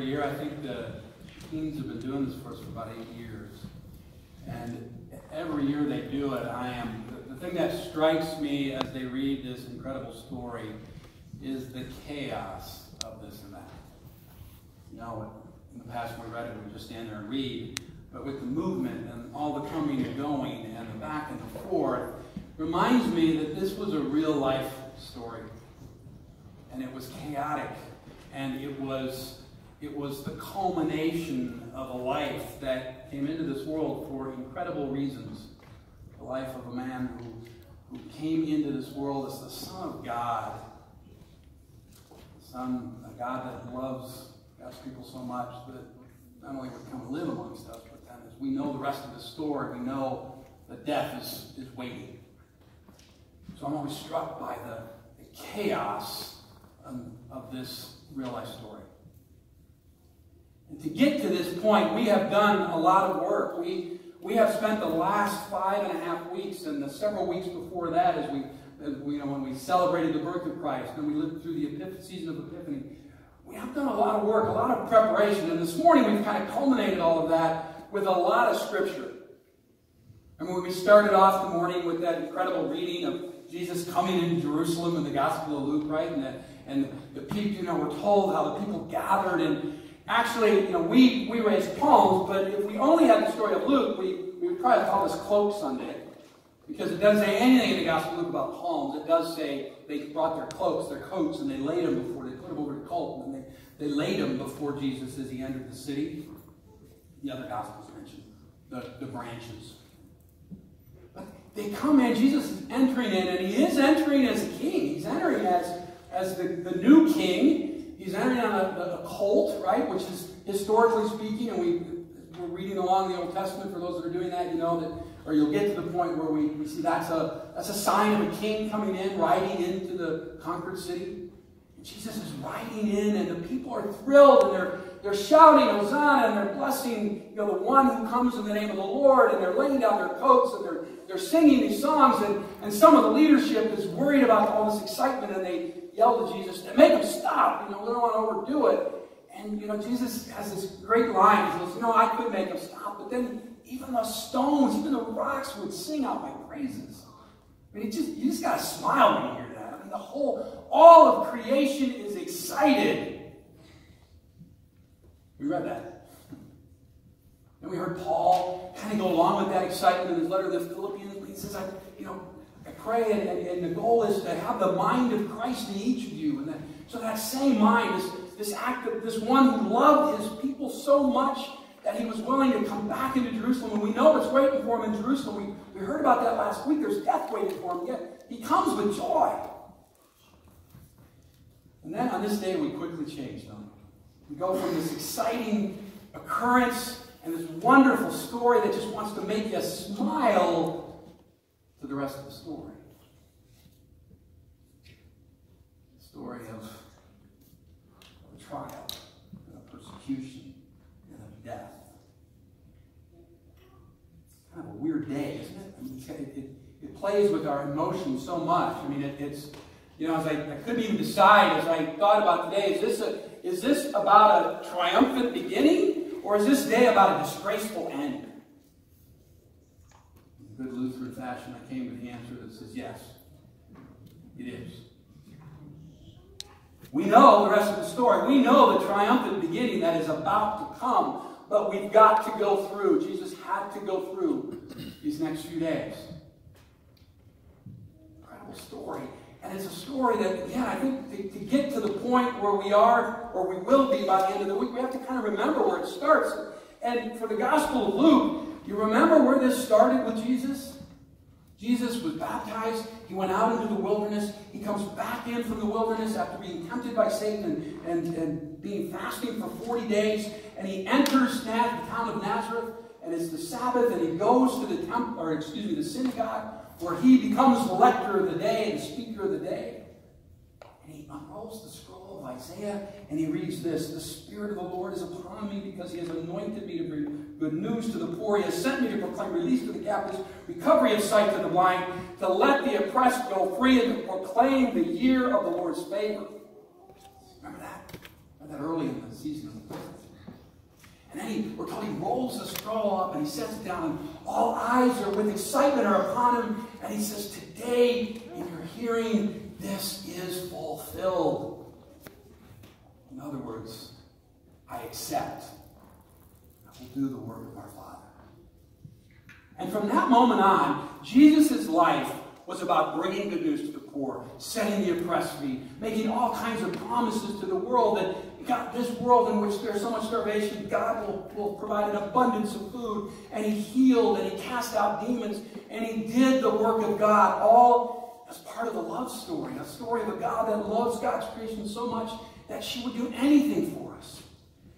every year. I think the teens have been doing this for us for about 8 years. And every year they do it, the thing that strikes me as they read this incredible story is the chaos of this and that. You know, in the past when we read it, we would just stand there and read. But with the movement and all the coming and going and the back and the forth, reminds me that this was a real life story. And it was chaotic. And it was the culmination of a life that came into this world for incredible reasons. The life of a man who came into this world as the Son of God. A God that loves God's people so much that not only would come and live amongst us, but then as we know the rest of the story, we know that death is waiting. So I'm always struck by the chaos of this real life story. And to get to this point, we have done a lot of work. We have spent the last 5.5 weeks and the several weeks before that as when we celebrated the birth of Christ and we lived through the season of Epiphany. We have done a lot of work, a lot of preparation. And this morning we've kind of culminated all of that with a lot of Scripture. And when we started off the morning with that incredible reading of Jesus coming into Jerusalem in the Gospel of Luke, right? And the people, we're told how the people gathered. And actually, we raised palms, but if we only had the story of Luke, we would probably call this Cloak Sunday. Because it doesn't say anything in the Gospel of Luke about palms. It does say they brought their cloaks, their coats, and they laid them before, they put them over the colt, and they laid them before Jesus as he entered the city. The other Gospels mention the branches. But they come in, Jesus is entering in, and he is entering as a king. He's entering as the new king. He's entering on a colt, right, which is historically speaking, and we're reading along the Old Testament. For those that are doing that, you know that, or you'll get to the point where we see that's a sign of a king coming in, riding into the conquered city. And Jesus is riding in, and the people are thrilled, and they're shouting Hosanna, and they're blessing the one who comes in the name of the Lord, and they're laying down their coats, and they're singing these songs, and some of the leadership is worried about all this excitement, and they yell to Jesus, make him stop, we don't want to overdo it. And, Jesus has this great line. He goes, I could make him stop. But then even the stones, even the rocks would sing out my praises. I mean, you just got to smile when you hear that. I mean, all of creation is excited. We read that. And we heard Paul kind of go along with that excitement in his letter to the Philippians. He says, I pray, and the goal is to have the mind of Christ in each of you. And so that same mind, this one who loved his people so much that he was willing to come back into Jerusalem. And we know what's waiting for him in Jerusalem. We heard about that last week. There's death waiting for him. Yet he comes with joy. And then on this day, we quickly change, don't we? We go from this exciting occurrence and this wonderful story that just wants to make you smile to the rest of the story. The story of a trial, and a persecution, and of death. It's kind of a weird day, isn't it? I mean, it plays with our emotions so much. I mean, it's as I couldn't even decide as I thought about today, is this about a triumphant beginning, or is this day about a disgraceful end? In good Lutheran fashion, I came to the answer that says yes, it is. We know the rest of the story. We know the triumphant beginning that is about to come, but we've got to go through. Jesus had to go through these next few days. Incredible story. And it's a story that, again, I think to get to the point where we are, or we will be by the end of the week, we have to kind of remember where it starts. And for the Gospel of Luke, you remember where this started with Jesus? Jesus was baptized. He went out into the wilderness. He comes back in from the wilderness after being tempted by Satan and being fasting for 40 days. And he enters the town of Nazareth, and it's the Sabbath, and he goes to the synagogue, where he becomes the lector of the day and the speaker of the day. And he unrolls the scroll of Isaiah, and he reads this: "The Spirit of the Lord is upon me, because he has anointed me to bring good news to the poor. He has sent me to proclaim release to the captives, recovery of sight to the blind, to let the oppressed go free, and to proclaim the year of the Lord's favor." Remember that? Remember that early in the season of the birth. then we're told he rolls the scroll up and he sets it down, and all eyes are with excitement are upon him. And he says, today, in your hearing, this is fulfilled. In other words, I accept. I will do the work of our Father. And from that moment on, Jesus' life was about bringing good news to the poor, setting the oppressed free, making all kinds of promises to the world that God, this world in which there's so much starvation, God will provide an abundance of food. And he healed and he cast out demons and he did the work of God, all as part of the love story, a story of a God that loves God's creation so much that she would do anything for us.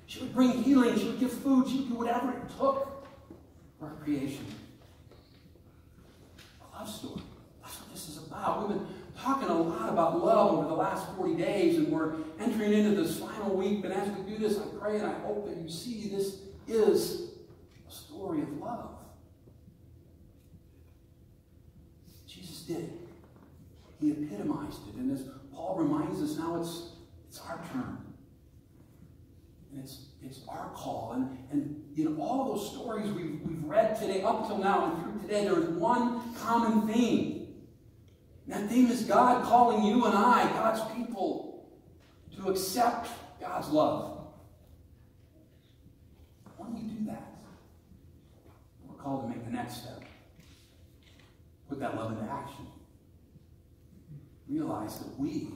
She would bring healing, she would give food, she would do whatever it took for her creation. A love story. That's what this is about. We've been talking a lot about love over the last 40 days, and we're entering into this final week. But as we do this, I pray and I hope that you see this is a story of love. Jesus did it. He epitomized it. And as Paul reminds us now, it's our turn. And it's our call. And in all of those stories we've read today, up till now and through today, there is one common theme. And that theme is God calling you and I, God's people, to accept God's love. When we do that, we're called to make the next step. Put that love into action. Realize that we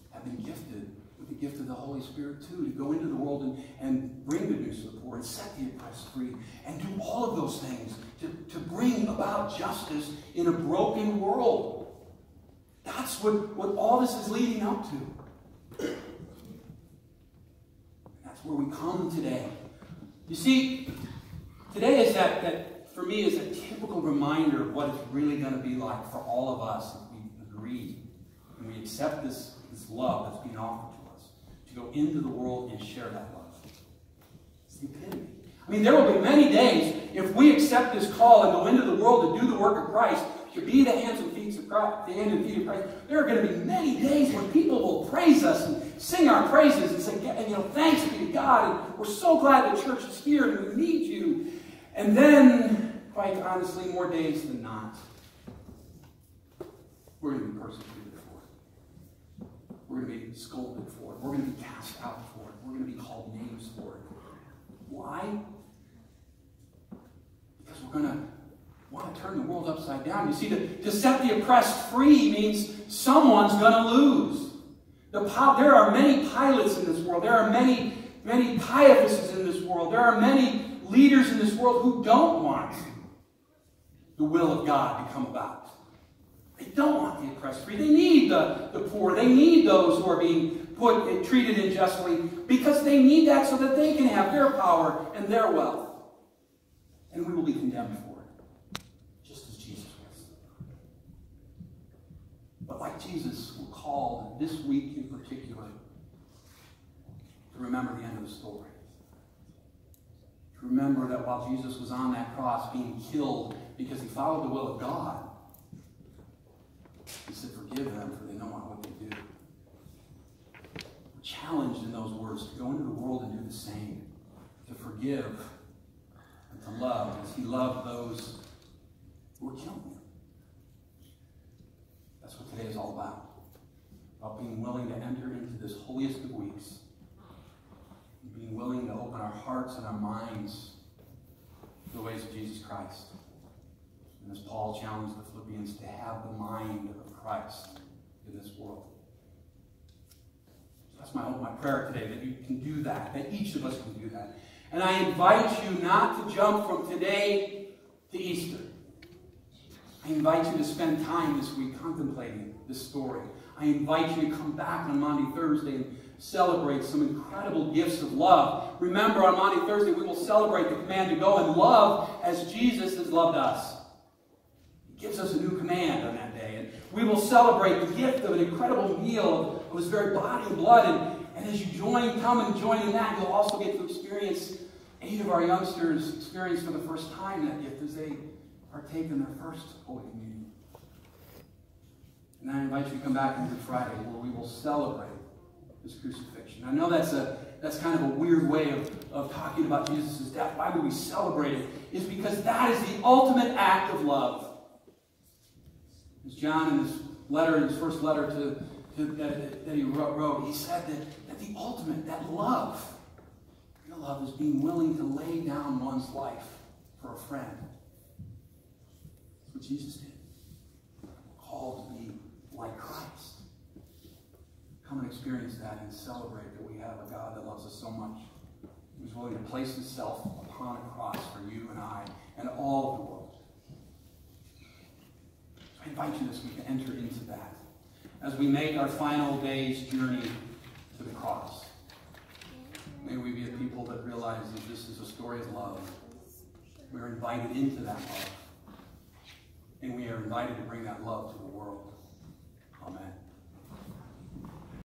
have been gifted with the gift of the Holy Spirit too, to go into the world and bring good news to the poor and set the oppressed free and do all of those things to bring about justice in a broken world. That's what all this is leading up to. And that's where we come today. You see, today is that for me, is a typical reminder of what it's really going to be like for all of us if we agree and we accept this love that's being offered to us, to go into the world and share that love. It's the epitome. I mean, there will be many days if we accept this call and go into the world to do the work of Christ, to be the hands and feet of Christ, the hand and feet of Christ. There are going to be many days when people will praise us and sing our praises and say, thanks be to God, and we're so glad the church is here and we need you. And then, quite honestly, more days than not, we're going to be persecuted for it. We're going to be scolded for it. We're going to be cast out for it. We're going to be called names for it. Why? Because we're going to want to turn the world upside down. You see, to set the oppressed free means someone's going to lose. There are many Pilates in this world. There are many Caiaphases in this world. There are many leaders in this world who don't want the will of God to come about. They don't want the oppressed free. They need the poor. They need those who are being treated unjustly, because they need that so that they can have their power and their wealth. And we will be condemned for it, just as Jesus was. But like Jesus, we're called this week in particular to remember the end of the story. To remember that while Jesus was on that cross being killed because he followed the will of God, he said, forgive them, for they know not what they do. We're challenged in those words to go into the world and do the same. To forgive and to love as he loved those who were killing him. That's what today is all about. About being willing to enter into this holiest of weeks. And being willing to open our hearts and our minds to the ways of Jesus Christ. And as Paul challenged the Philippians, to have the mind of Christ in this world. So that's my hope, my prayer today, that you can do that, that each of us can do that. And I invite you not to jump from today to Easter. I invite you to spend time this week contemplating this story. I invite you to come back on Maundy Thursday and celebrate some incredible gifts of love. Remember, on Maundy Thursday, we will celebrate the command to go and love as Jesus has loved us. Gives us a new command on that day. And we will celebrate the gift of an incredible meal of his very body and blood. And as you come and join in that, you'll also get to experience 8 of our youngsters experience for the first time that gift as they partake in their first Holy Communion. And I invite you to come back on Good Friday, where we will celebrate his crucifixion. I know that's kind of a weird way of talking about Jesus' death. Why do we celebrate it? It's because that is the ultimate act of love. As John in his first letter that he wrote, he said that the ultimate, that love, real love, is being willing to lay down one's life for a friend. That's what Jesus did. We're called to be like Christ. Come and experience that and celebrate that we have a God that loves us so much. He was willing to place himself upon a cross for you and I and all of the world. So I invite you this week to enter into that as we make our final day's journey to the cross. May we be a people that realize that this is a story of love. We're invited into that love. And we are invited to bring that love to the world. Amen.